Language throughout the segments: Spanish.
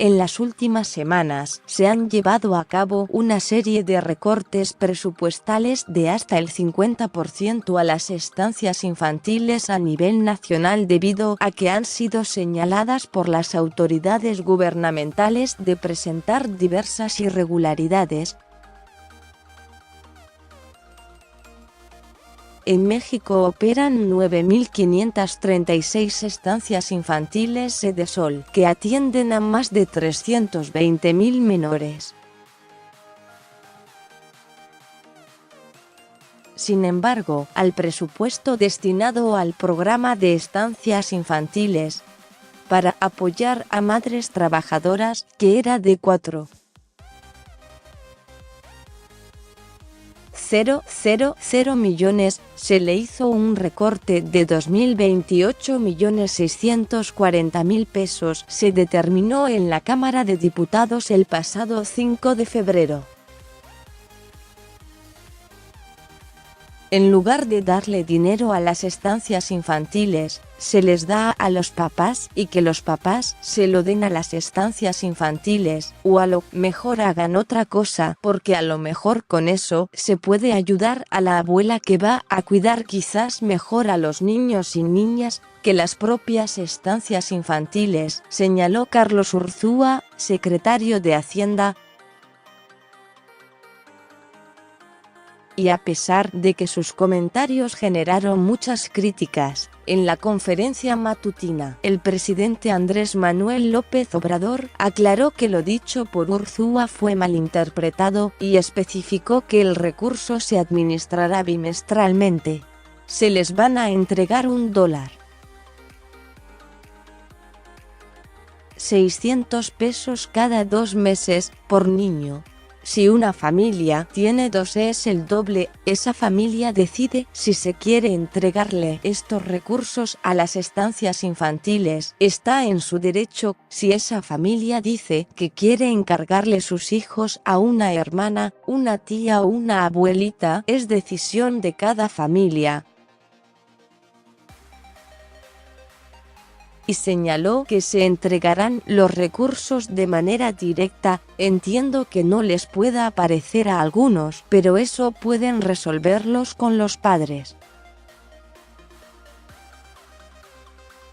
En las últimas semanas se han llevado a cabo una serie de recortes presupuestales de hasta el 50% a las estancias infantiles a nivel nacional debido a que han sido señaladas por las autoridades gubernamentales de presentar diversas irregularidades. En México operan 9.536 estancias infantiles Sedesol, que atienden a más de 320.000 menores. Sin embargo, al presupuesto destinado al programa de estancias infantiles para apoyar a madres trabajadoras, que era de 4,000 millones, se le hizo un recorte de 2.028.640.000 pesos, se determinó en la Cámara de Diputados el pasado 5 de febrero. En lugar de darle dinero a las estancias infantiles, se les da a los papás y que los papás se lo den a las estancias infantiles, o a lo mejor hagan otra cosa, porque a lo mejor con eso se puede ayudar a la abuela que va a cuidar quizás mejor a los niños y niñas que las propias estancias infantiles, señaló Carlos Urzúa, secretario de Hacienda. Y a pesar de que sus comentarios generaron muchas críticas, en la conferencia matutina, el presidente Andrés Manuel López Obrador aclaró que lo dicho por Urzúa fue malinterpretado y especificó que el recurso se administrará bimestralmente. Se les van a entregar $1. 600 pesos cada 2 meses, por niño. Si una familia tiene 2 es el doble, esa familia decide si se quiere entregarle estos recursos a las estancias infantiles, está en su derecho. Si esa familia dice que quiere encargarle sus hijos a una hermana, una tía o una abuelita, es decisión de cada familia. Y señaló que se entregarán los recursos de manera directa. Entiendo que no les pueda parecer a algunos, pero eso pueden resolverlos con los padres.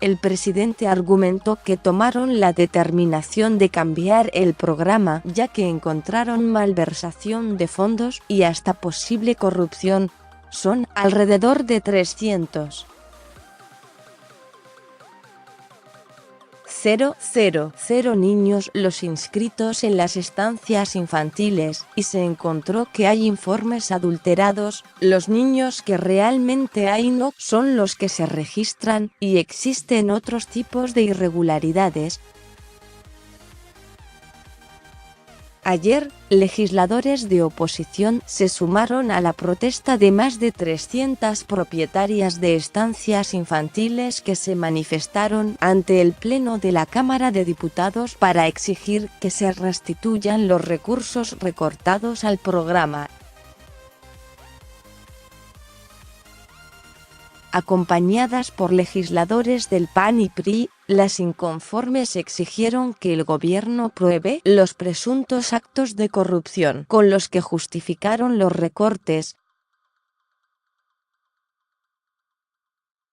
El presidente argumentó que tomaron la determinación de cambiar el programa ya que encontraron malversación de fondos y hasta posible corrupción. Son alrededor de 300. 000 niños los inscritos en las estancias infantiles, y se encontró que hay informes adulterados. Los niños que realmente hay no son los que se registran, y existen otros tipos de irregularidades. Ayer, legisladores de oposición se sumaron a la protesta de más de 300 propietarias de estancias infantiles que se manifestaron ante el Pleno de la Cámara de Diputados para exigir que se restituyan los recursos recortados al programa. Acompañadas por legisladores del PAN y PRI, las inconformes exigieron que el gobierno pruebe los presuntos actos de corrupción con los que justificaron los recortes.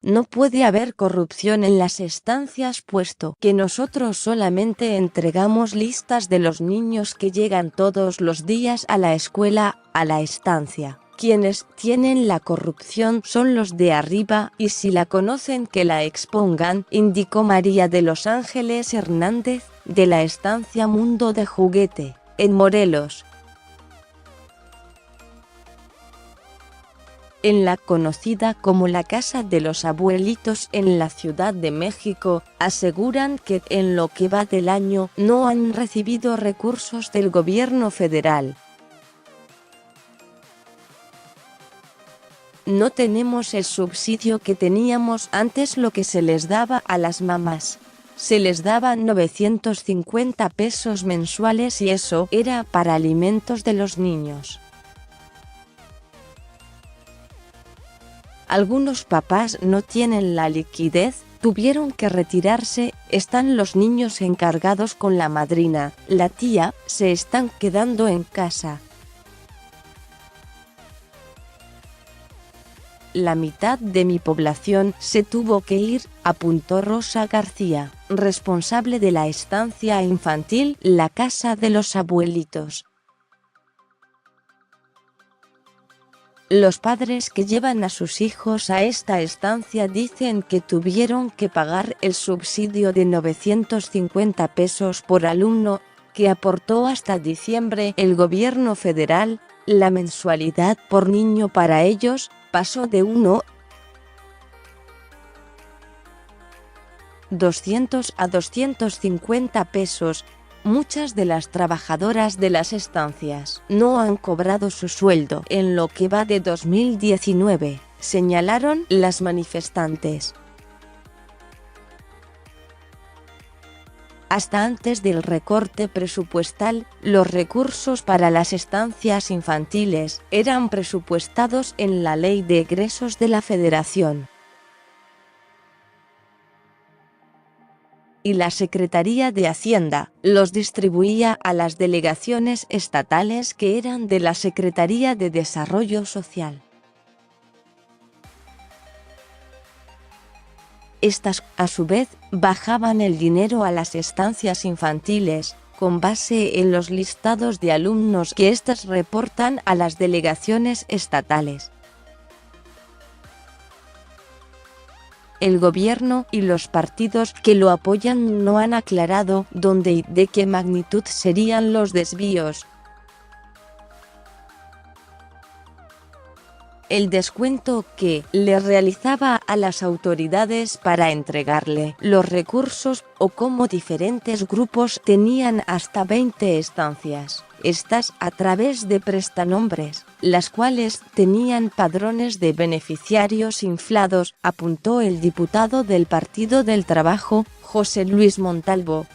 No puede haber corrupción en las estancias puesto que nosotros solamente entregamos listas de los niños que llegan todos los días a la escuela, a la estancia. Quienes tienen la corrupción son los de arriba, y si la conocen que la expongan, indicó María de los Ángeles Hernández, de la estancia Mundo de Juguete, en Morelos. En la conocida como la Casa de los Abuelitos en la Ciudad de México, aseguran que en lo que va del año no han recibido recursos del gobierno federal. No tenemos el subsidio que teníamos antes, lo que se les daba a las mamás. Se les daba 950 pesos mensuales y eso era para alimentos de los niños. Algunos papás no tienen la liquidez, tuvieron que retirarse, están los niños encargados con la madrina, la tía, se están quedando en casa. La mitad de mi población se tuvo que ir, apuntó Rosa García, responsable de la estancia infantil La Casa de los Abuelitos. Los padres que llevan a sus hijos a esta estancia dicen que tuvieron que pagar el subsidio de 950 pesos por alumno, que aportó hasta diciembre el gobierno federal. La mensualidad por niño para ellos pasó de 1.200 a 250 pesos. Muchas de las trabajadoras de las estancias no han cobrado su sueldo en lo que va de 2019, señalaron las manifestantes. Hasta antes del recorte presupuestal, los recursos para las estancias infantiles eran presupuestados en la Ley de Egresos de la Federación. Y la Secretaría de Hacienda los distribuía a las delegaciones estatales que eran de la Secretaría de Desarrollo Social. Estas, a su vez, bajaban el dinero a las estancias infantiles, con base en los listados de alumnos que éstas reportan a las delegaciones estatales. El gobierno y los partidos que lo apoyan no han aclarado dónde y de qué magnitud serían los desvíos. El descuento que le realizaba a las autoridades para entregarle los recursos, o cómo diferentes grupos tenían hasta 20 estancias, estas a través de prestanombres, las cuales tenían padrones de beneficiarios inflados, apuntó el diputado del Partido del Trabajo, José Luis Montalvo.